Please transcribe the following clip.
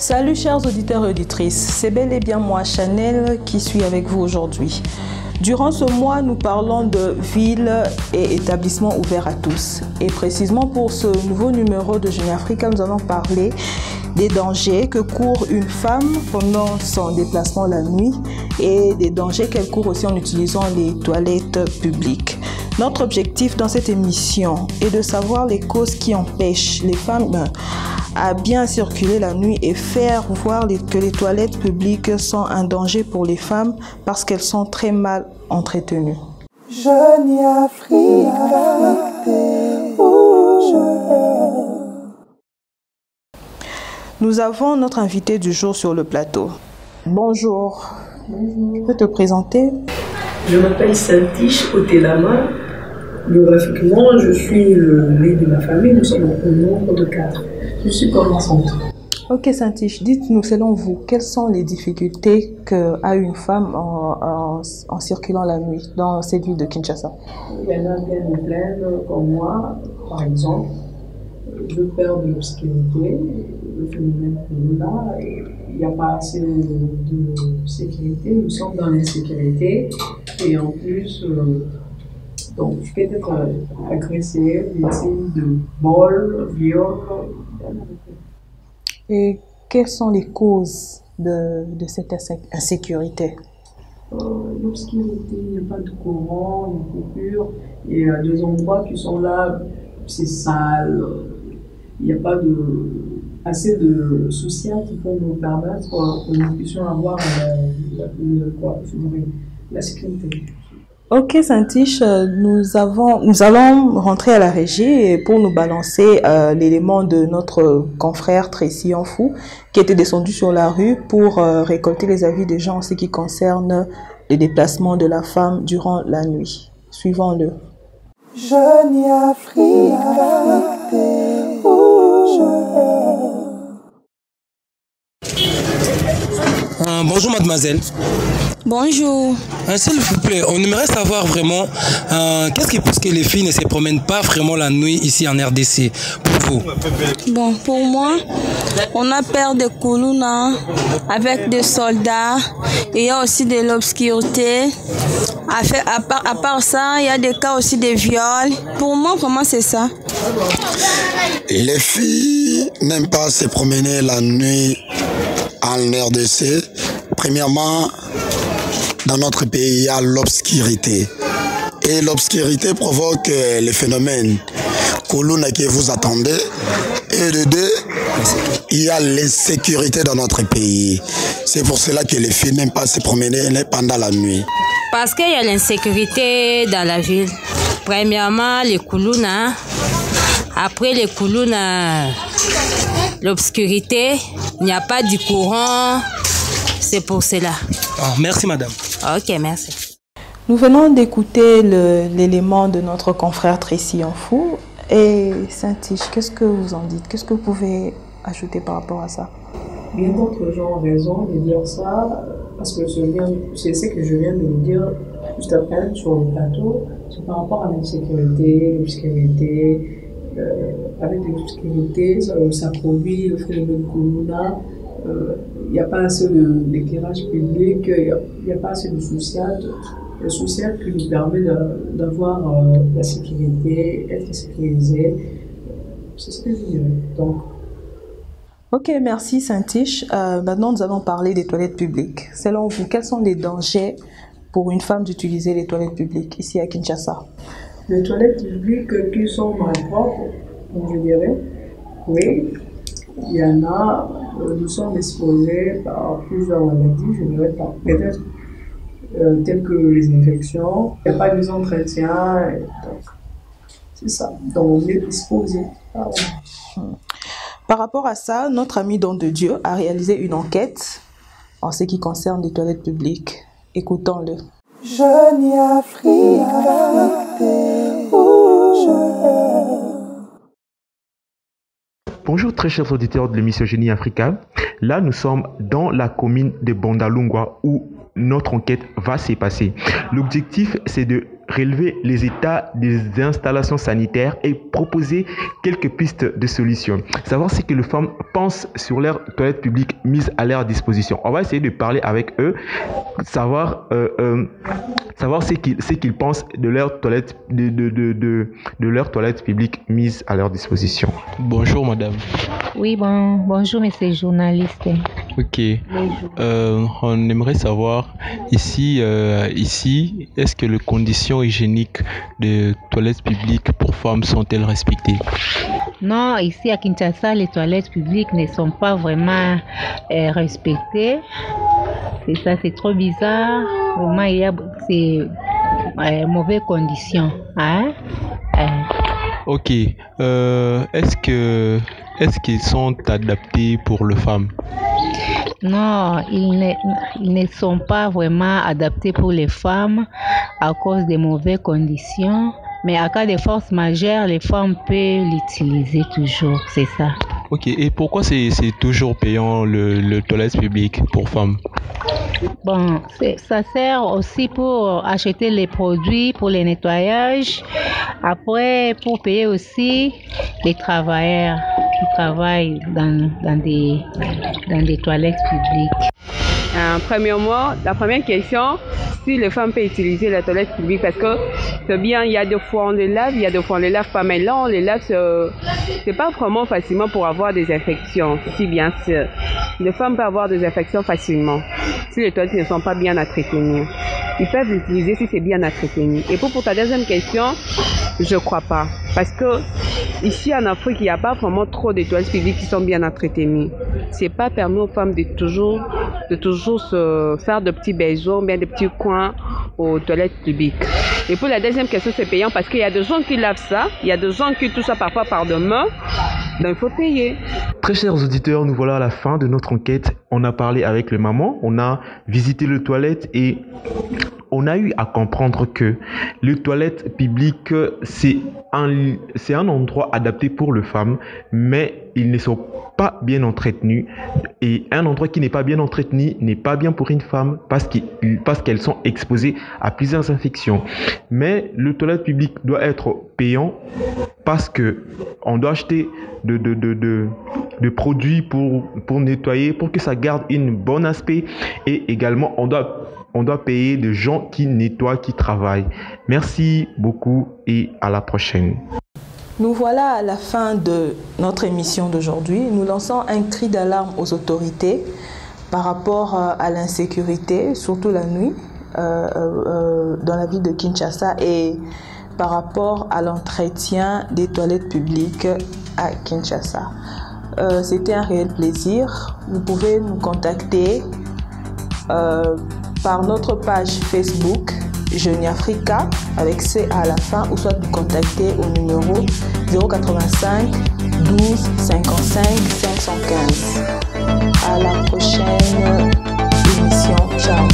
Salut chers auditeurs et auditrices, c'est bel et bien moi Chanel qui suis avec vous aujourd'hui. Durant ce mois, nous parlons de villes et établissements ouverts à tous. Et précisément pour ce nouveau numéro de Génie Africa, nous allons parler des dangers que court une femme pendant son déplacement la nuit et des dangers qu'elle court aussi en utilisant les toilettes publiques. Notre objectif dans cette émission est de savoir les causes qui empêchent les femmes à bien circuler la nuit et faire voir que les toilettes publiques sont un danger pour les femmes parce qu'elles sont très mal entretenues. Génie Africa. Nous avons notre invité du jour sur le plateau. Bonjour. Bonjour. Tu peux te présenter? Je m'appelle Santish Otelama. Géographiquement, je suis l'aîné de ma famille. Nous sommes au nombre de 4. Je suis commerçante. Ok Santish, dites-nous selon vous, quelles sont les difficultés qu'a une femme en circulant la nuit dans cette ville de Kinshasa? Il y en a bien plein comme moi, par exemple. Je perds de l'obscurité, le phénomène que là, il n'y a pas assez de sécurité, nous sommes dans l'insécurité et en plus, donc je peux être agressée, victime de vol, viol. Et quelles sont les causes de cette insécurité? L'obscurité, il n'y a pas de courant, une coupure, il y a des endroits qui sont là, c'est sale, il n'y a pas assez de social qui peuvent nous permettre que nous puissions avoir la sécurité. Ok Santish, nous allons rentrer à la régie pour nous balancer l'élément de notre confrère Tracy Enfou qui était descendu sur la rue pour récolter les avis des gens en ce qui concerne les déplacements de la femme durant la nuit. Suivons-le. Génie Africa. Bonjour mademoiselle. Bonjour. S'il vous plaît, on aimerait savoir vraiment qu'est-ce qui pousse que les filles ne se promènent pas vraiment la nuit ici en RDC pour vous? Bon, pour moi, on a peur de Koulouna avec des soldats et il y a aussi de l'obscurité. À part ça, il y a des cas aussi de viol. Pour moi, comment c'est ça? Les filles n'aiment pas se promener la nuit en RDC. Premièrement, dans notre pays, il y a l'obscurité. Et l'obscurité provoque les phénomènes Koulouna que vous attendez. Et de deux, il y a l'insécurité dans notre pays. C'est pour cela que les filles n'aiment pas se promener pendant la nuit. Parce qu'il y a l'insécurité dans la ville. Premièrement, les Koulouna. Après les Koulouna, l'obscurité. Il n'y a pas du courant. C'est pour cela. Merci madame. Ok, merci. Nous venons d'écouter l'élément de notre confrère Tracy Enfou. Et Santish, qu'est-ce que vous en dites? Qu'est-ce que vous pouvez ajouter par rapport à ça? Bien d'autres gens ont raison de dire ça, parce que c'est ce que je viens de vous dire juste après sur le plateau, c'est par rapport à l'insécurité, l'obscurité. Avec l'obscurité, ça produit le phénomène Koulouna. Il n'y a pas assez d'éclairage public, il n'y a pas assez de social qui nous permet d'avoir la sécurité, être sécurisé. C'est ce que je dirais. Donc. Ok, merci Santish. Maintenant, nous allons parler des toilettes publiques. Selon vous, quels sont les dangers pour une femme d'utiliser les toilettes publiques ici à Kinshasa? Les toilettes publiques qui sont mal propres, je dirais, oui. Il y en a, nous sommes exposés par plusieurs maladies, je dirais pas, peut-être telles que les infections, il n'y a pas des entretiens, c'est ça, donc on est exposés. Par rapport à ça, notre ami Don de Dieu a réalisé une enquête en ce qui concerne les toilettes publiques. Écoutons-le. Génie Africa. Bonjour très chers auditeurs de l'émission Génie Africa. Là, nous sommes dans la commune de Bondalungwa où notre enquête va se passer. L'objectif, c'est de relever les états des installations sanitaires et proposer quelques pistes de solutions. Savoir ce que les femmes pensent sur leurs toilettes publiques mises à leur disposition. On va essayer de parler avec eux, savoir ce qu'ils pensent de leurs toilettes, de leurs toilettes publiques mises à leur disposition. Bonjour madame. Oui, bonjour monsieur journaliste. Ok. On aimerait savoir ici, est-ce que les conditions hygiéniques de toilettes publiques pour femmes sont-elles respectées? Non, ici à Kinshasa, les toilettes publiques ne sont pas vraiment respectées. C'est ça, c'est trop bizarre. Vraiment, il y a ces mauvaises conditions. Hein? Ok. Est-ce qu'ils sont adaptés pour les femmes? Non, ils ne sont pas vraiment adaptés pour les femmes à cause des mauvaises conditions. Mais à cas de force majeure, les femmes peuvent l'utiliser toujours, c'est ça. Ok, et pourquoi c'est toujours payant le toilette public pour femmes? Bon, ça sert aussi pour acheter les produits pour les nettoyages. Après, pour payer aussi les travailleurs qui travaillent dans des toilettes publiques. Premièrement, la première question, si les femmes peuvent utiliser la toilette publique, parce que c'est bien, il y a des fois on les lave, il y a des fois on les lave pas, mais là on les lave, c'est pas vraiment facilement pour avoir des infections, si bien sûr. Les femmes peuvent avoir des infections facilement, si les toilettes ne sont pas bien entretenues. Ils peuvent l'utiliser si c'est bien entretenu. Et pour ta deuxième question, je crois pas. Parce que ici en Afrique, il n'y a pas vraiment trop de toilettes publiques qui sont bien entretenues. C'est pas permis aux femmes de toujours se faire de petits besoins, bien de petits coins aux toilettes publiques. Et pour la deuxième question, c'est payant parce qu'il y a des gens qui lavent ça, il y a des gens qui touchent ça parfois par deux mains, donc il faut payer. Très chers auditeurs, nous voilà à la fin de notre enquête. On a parlé avec les mamans, on a visité les toilettes et on a eu à comprendre que les toilettes publiques, c'est un endroit adapté pour les femmes, mais ils ne sont pas bien entretenus. Et un endroit qui n'est pas bien entretenu n'est pas bien pour une femme parce qu'elles sont exposées à plusieurs infections. Mais le toilette public doit être payant parce que on doit acheter de produits pour nettoyer, pour que ça garde un bon aspect, et également on doit payer des gens qui nettoient, qui travaillent. Merci beaucoup et à la prochaine. Nous voilà à la fin de notre émission d'aujourd'hui. Nous lançons un cri d'alarme aux autorités par rapport à l'insécurité, surtout la nuit, dans la ville de Kinshasa, et par rapport à l'entretien des toilettes publiques à Kinshasa. C'était un réel plaisir. Vous pouvez nous contacter par notre page Facebook Jeunie Africa avec C à la fin, ou soit nous contacter au numéro 085 12 55 515. À la prochaine émission. Ciao.